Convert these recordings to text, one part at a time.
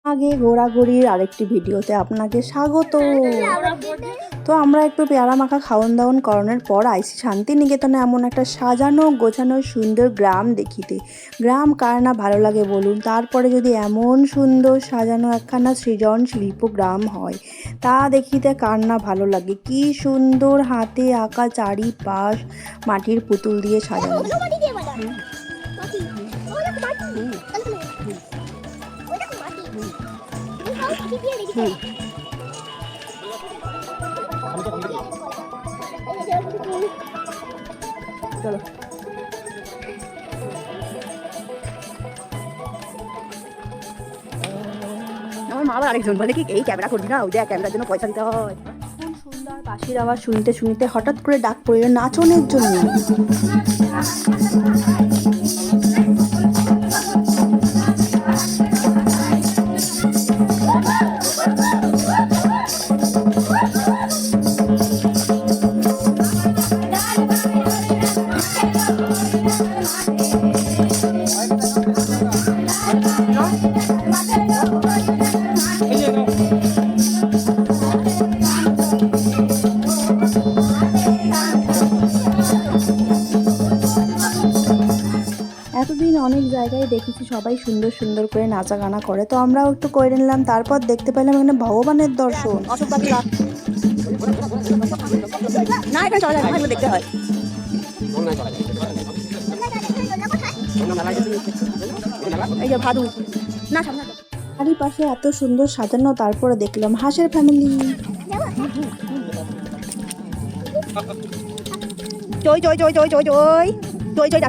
আগে ঘোরাঘুরির আরেকটি ভিডিওতে আপনাকে স্বাগত। তো আমরা একটু পেয়ারা মাখা খাওয়ান দাওয়ান করানোর পর আইসি শান্তিনিকেতনে এমন একটা সাজানো গোছানো সুন্দর গ্রাম দেখিতে। গ্রাম কার না ভালো লাগে বলুন, তারপরে যদি এমন সুন্দর সাজানো একখানা সৃজন শিল্প গ্রাম হয় তা দেখিতে কার না ভালো লাগে। কি সুন্দর হাতে আঁকা চারিপাশ মাটির পুতুল দিয়ে সাজানো। চলো আমার মা আবার আরেকজন বলে কি এই ক্যামেরা করবি না, ওই দেখ ক্যামেরার জন্য পয়সা দিতে হয়। সুন্দর বাঁশির আওয়াজ শুনতে শুনতে হঠাৎ করে ডাক পড়ল নাচনের জন্য। এতদিন অনেক জায়গায় দেখেছি সবাই সুন্দর সুন্দর করে নাচা গানা করে, তো আমরাও একটু করে নিলাম। তারপর দেখতে পেলাম এখানে ভগবানের দর্শন। না এখানে চলা যায় না, দেখতে হয়। এই যে ভাদু না চারিপাশে এত সুন্দর সাজানো। তারপরে দেখলাম হাঁসের ফ্যামিলি। জয় জয় জয় জয় জয় জয় জয় জয়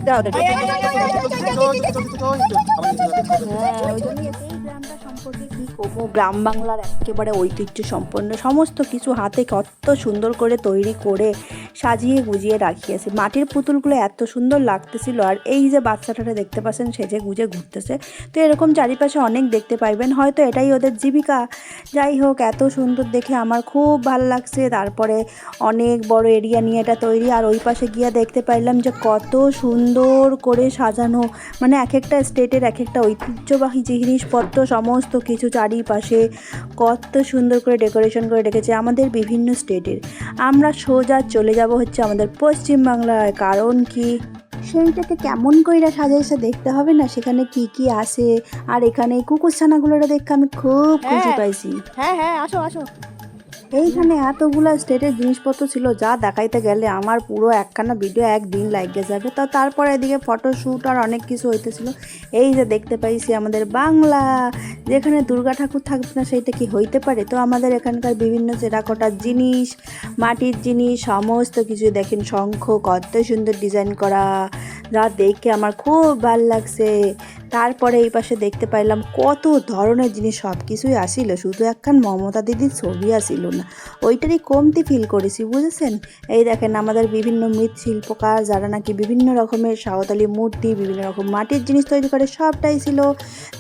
ডাক্তার সম্পর্কে কি কমো। গ্রাম বাংলার একেবারে ঐতিহ্য সম্পন্ন সমস্ত কিছু হাতে কত সুন্দর করে তৈরি করে সাজিয়ে গুজিয়ে রাখিয়েছে। মাটির পুতুলগুলো এত সুন্দর লাগতেছিল। আর এই যে বাচ্চাটারা দেখতে পাচ্ছেন সেজে গুজে ঘুরতেছে, তো এরকম চারিপাশে অনেক দেখতে পাইবেন, হয়তো এটাই ওদের জীবিকা। যাই হোক, এত সুন্দর দেখে আমার খুব ভালো লাগছে। তারপরে অনেক বড় এরিয়া নিয়ে এটা তৈরি। আর ওই পাশে গিয়ে দেখতে পাইলাম যে কত সুন্দর করে সাজানো, মানে এক একটা স্টেটের এক একটা ঐতিহ্যবাহী জিনিসপত্র সমস্ত কিছু চারিপাশে কত সুন্দর করে ডেকোরেশন করে রেখেছে আমাদের বিভিন্ন স্টেটের। আমরা সোজা চলে যাব হচ্ছে আমাদের পশ্চিমবাংলায়। কারণ কি সেইটাকে কেমন কইরা সাজাইছে দেখতে হবে না, সেখানে কি কি আছে। আর এখানে কুকুর ছানাগুলোটা দেখে আমি খুব খুশি পাইছি। হ্যাঁ হ্যাঁ আসো আসো। এইখানে এতগুলো স্টেটের জিনিসপত্র ছিল যা দেখাইতে গেলে আমার পুরো একখানা ভিডিও একদিন লাগে যাবে। তো তারপরে এদিকে ফটোশ্যুট আর অনেক কিছু হইতেছিল। এই যে দেখতে পাইছি আমাদের বাংলা, যেখানে দুর্গা ঠাকুর থাকবে না সেইটা কি হইতে পারে। তো আমাদের এখানকার বিভিন্ন টেরাকোটার জিনিস, মাটির জিনিস সমস্ত কিছু দেখেন, শঙ্খ কত সুন্দর ডিজাইন করা, যা দেখে আমার খুব ভাল লাগছে। তারপরে এই পাশে দেখতে পাইলাম কত ধরনের জিনিস, সব কিছুই আসিল, শুধু একখান মমতা দিদির ছবি আসিল না, ওইটারই কমতি ফিল করেছি, বুঝেছেন। এই দেখেন আমাদের বিভিন্ন মৃৎশিল্পকার যারা নাকি বিভিন্ন রকমের সাঁওতালি মূর্তি বিভিন্ন রকম মাটির জিনিস তৈরি করে, সবটাই ছিল।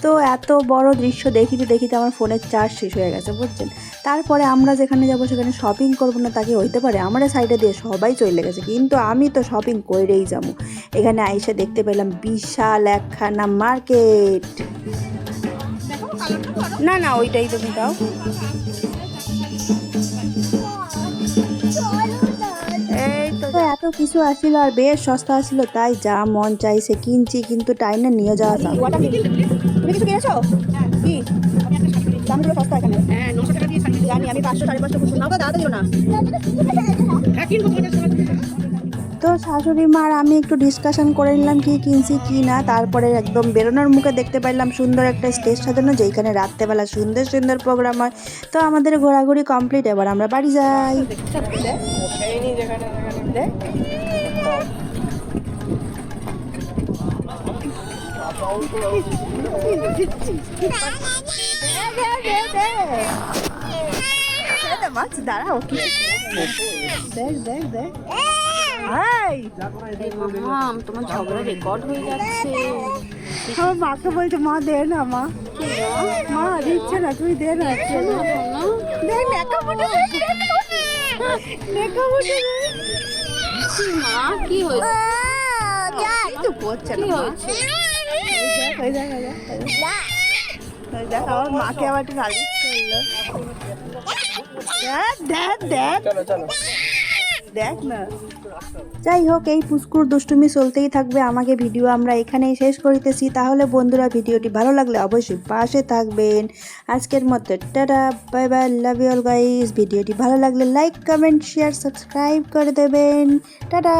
তো এত বড় দৃশ্য দেখিতে দেখিতে আমার ফোনের চার্জ শেষ হয়ে গেছে, বুঝছেন। তারপরে আমরা যেখানে যাব সেখানে শপিং করবো না তাকে হইতে পারে, আমার সাইডে দিয়ে সবাই চলে গেছে, কিন্তু আমি তো শপিং করেই যাবো। এখানে আইসা দেখতে পেলাম বিশাল একখানা মার্কেট। না না ওইটাই তুমি দাও। এই তো এত কিছু আসছিল আর বেশ সস্তা আসছিল, তাই যা মন চাইছে কিনছি, কিন্তু টাইমে নিয়ে যাওয়া যাবে। তুমি কিছু কিনেছো কি? দামগুলো সস্তা এখানে। হ্যাঁ 900 টাকা দিয়ে জানি আমি, 500 550 কিছু নাও, দাদা দিও না। তো শাশুড়ি মার আমি একটু ডিসকাশন করে নিলাম কি কিনছি কি না। তারপরে একদম বেরোনোর মুখে দেখতে পাইলাম সুন্দর একটা স্টেজ সাজানো, যেখানে রাত্রেবেলা সুন্দর সুন্দর প্রোগ্রাম হয়। তো আমাদের ঘোরাঘুরি কমপ্লিট, এবার আমরা বাড়ি যাই। দাঁড়াও দেখ দেখ দেখ তোমার ঝগড়া রেকর্ড হয়ে যাচ্ছে। আমার মাকে বলছে মা দে না, মা দিচ্ছে না, তুই দে না। মা কি হয়েছে? তো করছে না। দেখ আমার মাকে আবার একটু গালি করলো। দেখ দেখ দেখ দেখ না। যাই হোক, এই পুস্কুর দুষ্টুমি চলতেই থাকবে। আমাকে ভিডিও আমরা এখানেই শেষ করিতেছি। তাহলে বন্ধুরা, ভিডিওটি ভালো লাগলে অবশ্যই পাশে থাকবেন। আজকের মতো tata, bye bye, love you all guys. ভিডিওটি ভালো লাগলে লাইক, কমেন্ট, শেয়ার, সাবস্ক্রাইব করে দেবেন। টাটা।